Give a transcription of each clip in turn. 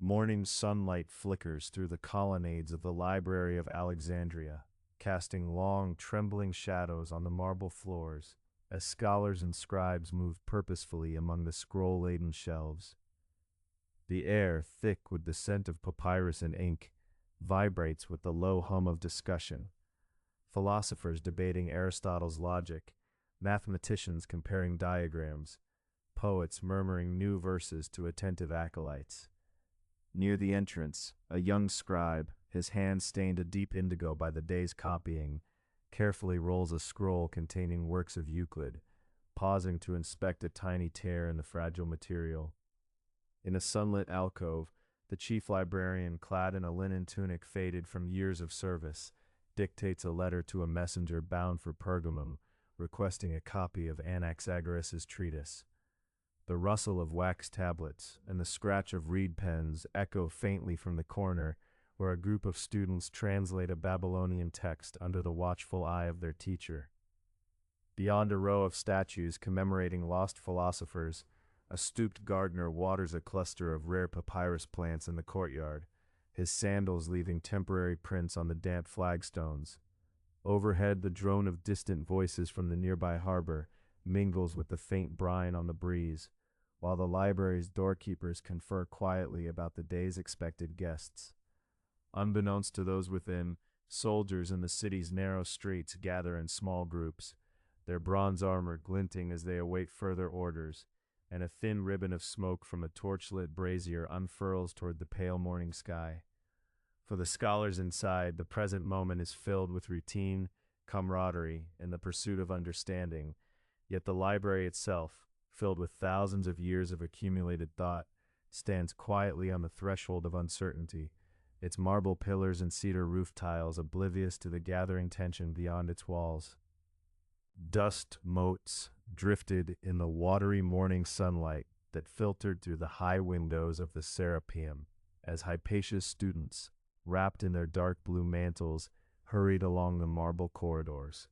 Morning sunlight flickers through the colonnades of the Library of Alexandria, casting long, trembling shadows on the marble floors, as scholars and scribes move purposefully among the scroll-laden shelves. The air, thick with the scent of papyrus and ink, vibrates with the low hum of discussion. Philosophers debating Aristotle's logic, mathematicians comparing diagrams, poets murmuring new verses to attentive acolytes. Near the entrance, a young scribe, his hand stained a deep indigo by the day's copying, carefully rolls a scroll containing works of Euclid, pausing to inspect a tiny tear in the fragile material. In a sunlit alcove, the chief librarian, clad in a linen tunic faded from years of service, dictates a letter to a messenger bound for Pergamum, requesting a copy of Anaxagoras' treatise. The rustle of wax tablets and the scratch of reed pens echo faintly from the corner where a group of students translate a Babylonian text under the watchful eye of their teacher. Beyond a row of statues commemorating lost philosophers, a stooped gardener waters a cluster of rare papyrus plants in the courtyard, his sandals leaving temporary prints on the damp flagstones. Overhead, the drone of distant voices from the nearby harbor mingles with the faint brine on the breeze, while the library's doorkeepers confer quietly about the day's expected guests. Unbeknownst to those within, soldiers in the city's narrow streets gather in small groups, their bronze armor glinting as they await further orders, and a thin ribbon of smoke from a torchlit brazier unfurls toward the pale morning sky. For the scholars inside, the present moment is filled with routine, camaraderie, and the pursuit of understanding, yet the library itself, filled with thousands of years of accumulated thought, stands quietly on the threshold of uncertainty, its marble pillars and cedar roof tiles oblivious to the gathering tension beyond its walls. Dust motes drifted in the watery morning sunlight that filtered through the high windows of the Serapeum as Hypatia's students, wrapped in their dark blue mantles, hurried along the marble corridors.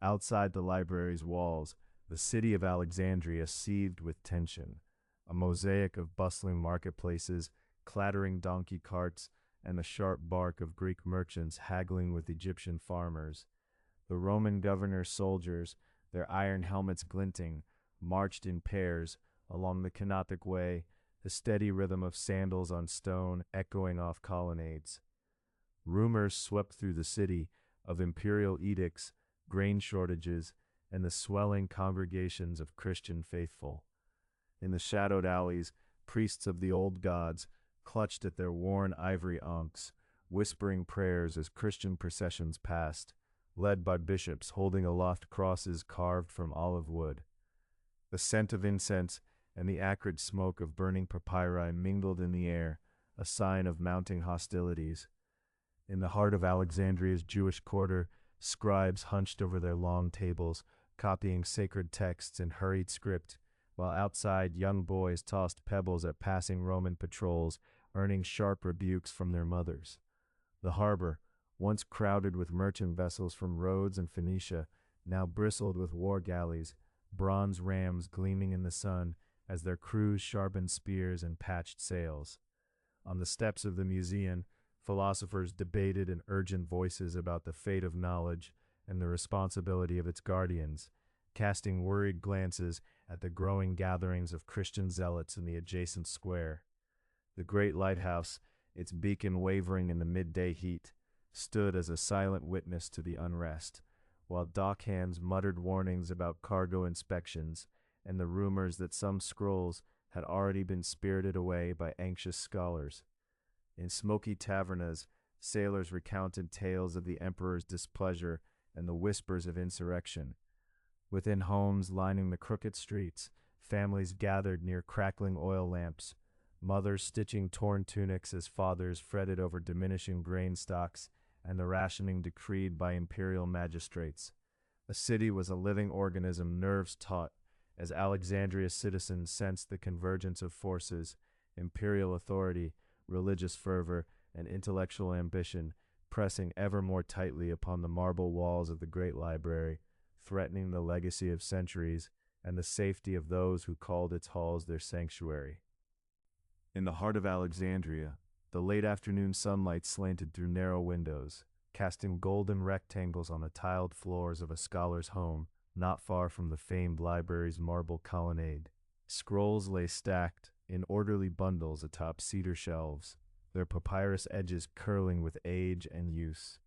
Outside the library's walls, the city of Alexandria seethed with tension, a mosaic of bustling marketplaces, clattering donkey carts, and the sharp bark of Greek merchants haggling with Egyptian farmers. The Roman governor's soldiers, their iron helmets glinting, marched in pairs along the Kenotic Way, the steady rhythm of sandals on stone echoing off colonnades. Rumors swept through the city of imperial edicts, grain shortages, and the swelling congregations of Christian faithful. In the shadowed alleys, priests of the old gods clutched at their worn ivory ankhs, whispering prayers as Christian processions passed, led by bishops holding aloft crosses carved from olive wood. The scent of incense and the acrid smoke of burning papyri mingled in the air, a sign of mounting hostilities. In the heart of Alexandria's Jewish quarter, scribes hunched over their long tables, copying sacred texts in hurried script, while outside young boys tossed pebbles at passing Roman patrols, earning sharp rebukes from their mothers. The harbor, once crowded with merchant vessels from Rhodes and Phoenicia, now bristled with war galleys, bronze rams gleaming in the sun as their crews sharpened spears and patched sails. On the steps of the museum, philosophers debated in urgent voices about the fate of knowledge and the responsibility of its guardians, casting worried glances at the growing gatherings of Christian zealots in the adjacent square. The great lighthouse, its beacon wavering in the midday heat, stood as a silent witness to the unrest, while dockhands muttered warnings about cargo inspections and the rumors that some scrolls had already been spirited away by anxious scholars. In smoky tavernas, sailors recounted tales of the emperor's displeasure and the whispers of insurrection. Within homes lining the crooked streets, families gathered near crackling oil lamps, mothers stitching torn tunics as fathers fretted over diminishing grain stocks and the rationing decreed by imperial magistrates. The city was a living organism, nerves taut, as Alexandria's citizens sensed the convergence of forces, imperial authority, religious fervor, and intellectual ambition, pressing ever more tightly upon the marble walls of the great library, threatening the legacy of centuries and the safety of those who called its halls their sanctuary. In the heart of Alexandria, the late afternoon sunlight slanted through narrow windows, casting golden rectangles on the tiled floors of a scholar's home not far from the famed library's marble colonnade. Scrolls lay stacked in orderly bundles atop cedar shelves, their papyrus edges curling with age and use.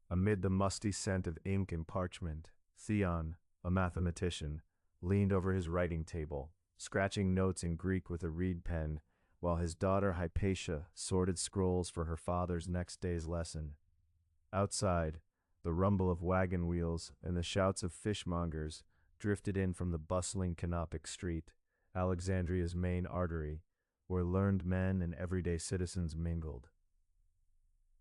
Amid the musty scent of ink and parchment, Theon, a mathematician, leaned over his writing table, scratching notes in Greek with a reed pen, while his daughter Hypatia sorted scrolls for her father's next day's lesson. Outside, the rumble of wagon wheels and the shouts of fishmongers drifted in from the bustling Canopic Street, Alexandria's main artery, where learned men and everyday citizens mingled.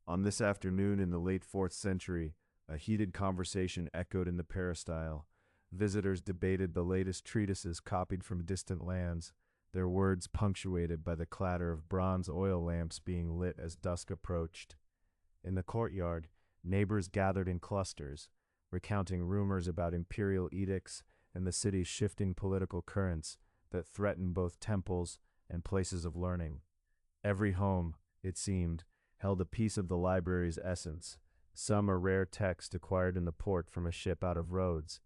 On this afternoon in the late 4th century, a heated conversation echoed in the peristyle. Visitors debated the latest treatises copied from distant lands, their words punctuated by the clatter of bronze oil lamps being lit as dusk approached. In the courtyard, neighbors gathered in clusters, recounting rumors about imperial edicts and the city's shifting political currents that threatened both temples and places of learning. Every home, it seemed, held a piece of the library's essence, some a rare text acquired in the port from a ship out of Rhodes,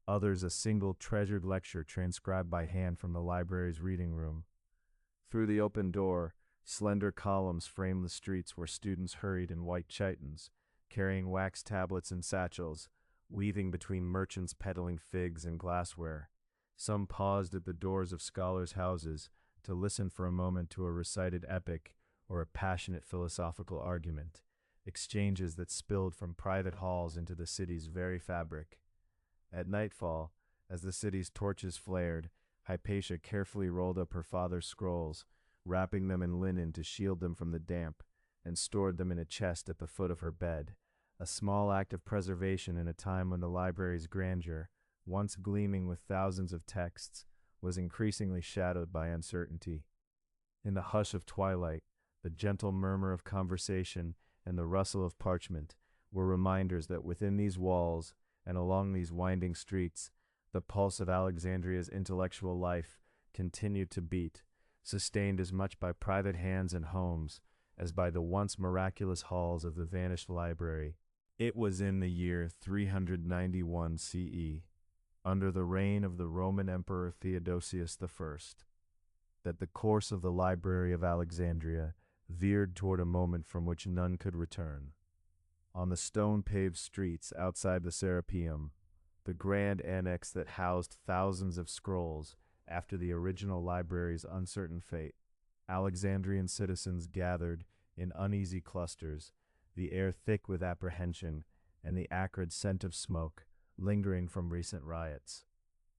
others a single treasured lecture transcribed by hand from the library's reading room. Through the open door, slender columns framed the streets where students hurried in white chitons, carrying wax tablets and satchels, weaving between merchants peddling figs and glassware. Some paused at the doors of scholars' houses to listen for a moment to a recited epic or a passionate philosophical argument, exchanges that spilled from private halls into the city's very fabric. At nightfall, as the city's torches flared, Hypatia carefully rolled up her father's scrolls, wrapping them in linen to shield them from the damp, and stored them in a chest at the foot of her bed, a small act of preservation in a time when the library's grandeur, once gleaming with thousands of texts, was increasingly shadowed by uncertainty. In the hush of twilight, the gentle murmur of conversation and the rustle of parchment were reminders that within these walls and along these winding streets, the pulse of Alexandria's intellectual life continued to beat, sustained as much by private hands and homes as by the once miraculous halls of the vanished library. It was in the year 391 CE, under the reign of the Roman Emperor Theodosius I, that the course of the Library of Alexandria veered toward a moment from which none could return. On the stone-paved streets outside the Serapeum, the grand annex that housed thousands of scrolls after the original library's uncertain fate, Alexandrian citizens gathered in uneasy clusters, the air thick with apprehension and the acrid scent of smoke lingering from recent riots.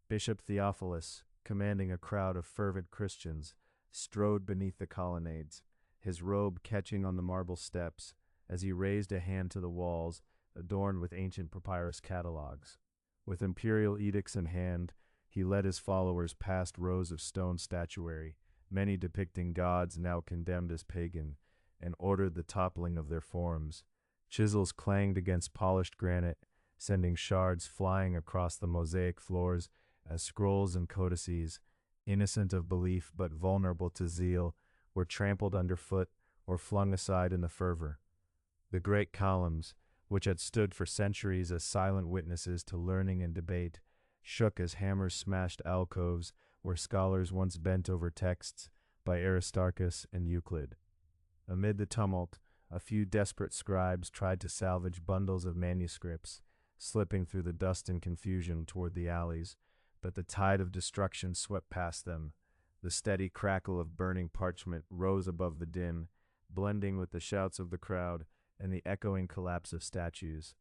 Bishop Theophilus, commanding a crowd of fervent Christians, strode beneath the colonnades, his robe catching on the marble steps as he raised a hand to the walls adorned with ancient papyrus catalogs. With imperial edicts in hand, he led his followers past rows of stone statuary, many depicting gods now condemned as pagan, and ordered the toppling of their forms. Chisels clanged against polished granite, sending shards flying across the mosaic floors as scrolls and codices, innocent of belief but vulnerable to zeal, were trampled underfoot or flung aside in the fervor. The great columns, which had stood for centuries as silent witnesses to learning and debate, shook as hammers smashed alcoves where scholars once bent over texts by Aristarchus and Euclid. Amid the tumult, a few desperate scribes tried to salvage bundles of manuscripts, slipping through the dust and confusion toward the alleys, but the tide of destruction swept past them. The steady crackle of burning parchment rose above the din, blending with the shouts of the crowd and the echoing collapse of statues.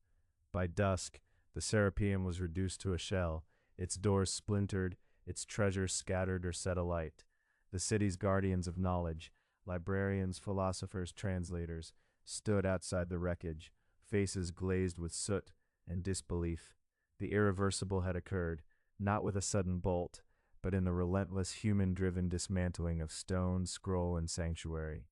By dusk, the Serapeum was reduced to a shell, its doors splintered, its treasures scattered or set alight. The city's guardians of knowledge, librarians, philosophers, translators, stood outside the wreckage, faces glazed with soot and disbelief. The irreversible had occurred, not with a sudden bolt, but in the relentless human-driven dismantling of stone, scroll, and sanctuary.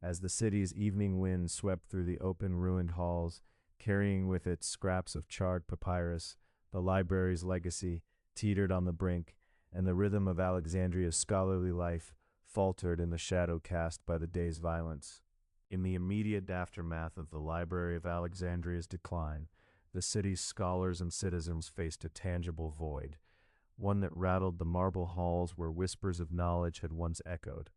As the city's evening wind swept through the open, ruined halls, carrying with it scraps of charred papyrus, the library's legacy teetered on the brink, and the rhythm of Alexandria's scholarly life faltered in the shadow cast by the day's violence. In the immediate aftermath of the Library of Alexandria's decline, the city's scholars and citizens faced a tangible void, one that rattled the marble halls where whispers of knowledge had once echoed.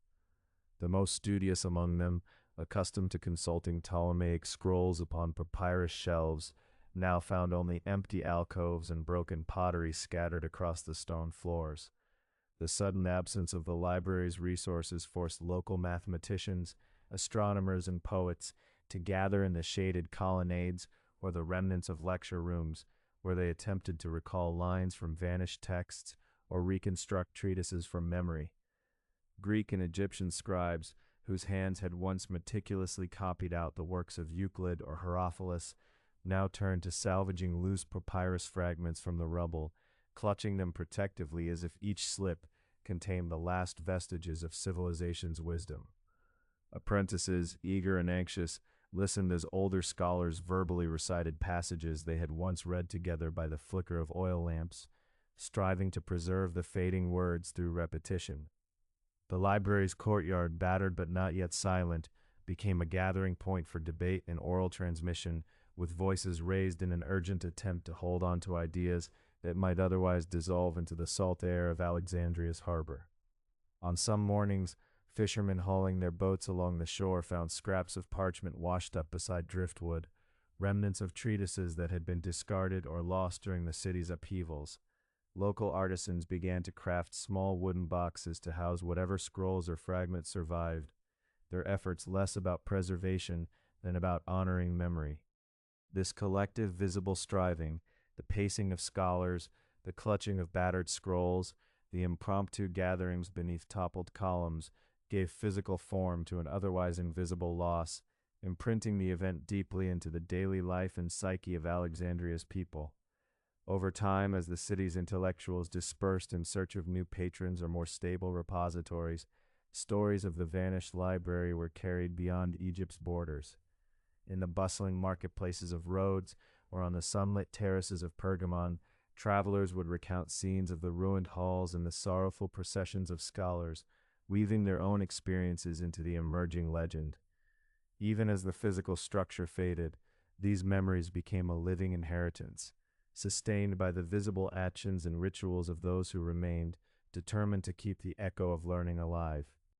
The most studious among them, accustomed to consulting Ptolemaic scrolls upon papyrus shelves, now found only empty alcoves and broken pottery scattered across the stone floors. The sudden absence of the library's resources forced local mathematicians, astronomers, and poets to gather in the shaded colonnades or the remnants of lecture rooms, where they attempted to recall lines from vanished texts or reconstruct treatises from memory. Greek and Egyptian scribes, whose hands had once meticulously copied out the works of Euclid or Herophilus, now turned to salvaging loose papyrus fragments from the rubble, clutching them protectively as if each slip contained the last vestiges of civilization's wisdom. Apprentices, eager and anxious, listened as older scholars verbally recited passages they had once read together by the flicker of oil lamps, striving to preserve the fading words through repetition. The library's courtyard, battered but not yet silent, became a gathering point for debate and oral transmission, with voices raised in an urgent attempt to hold on to ideas that might otherwise dissolve into the salt air of Alexandria's harbor. On some mornings, fishermen hauling their boats along the shore found scraps of parchment washed up beside driftwood, remnants of treatises that had been discarded or lost during the city's upheavals. Local artisans began to craft small wooden boxes to house whatever scrolls or fragments survived, their efforts less about preservation than about honoring memory. This collective visible striving, the pacing of scholars, the clutching of battered scrolls, the impromptu gatherings beneath toppled columns, gave physical form to an otherwise invisible loss, imprinting the event deeply into the daily life and psyche of Alexandria's people. Over time, as the city's intellectuals dispersed in search of new patrons or more stable repositories, stories of the vanished library were carried beyond Egypt's borders. In the bustling marketplaces of Rhodes or on the sunlit terraces of Pergamon, travelers would recount scenes of the ruined halls and the sorrowful processions of scholars, weaving their own experiences into the emerging legend. Even as the physical structure faded, these memories became a living inheritance, sustained by the visible actions and rituals of those who remained, determined to keep the echo of learning alive.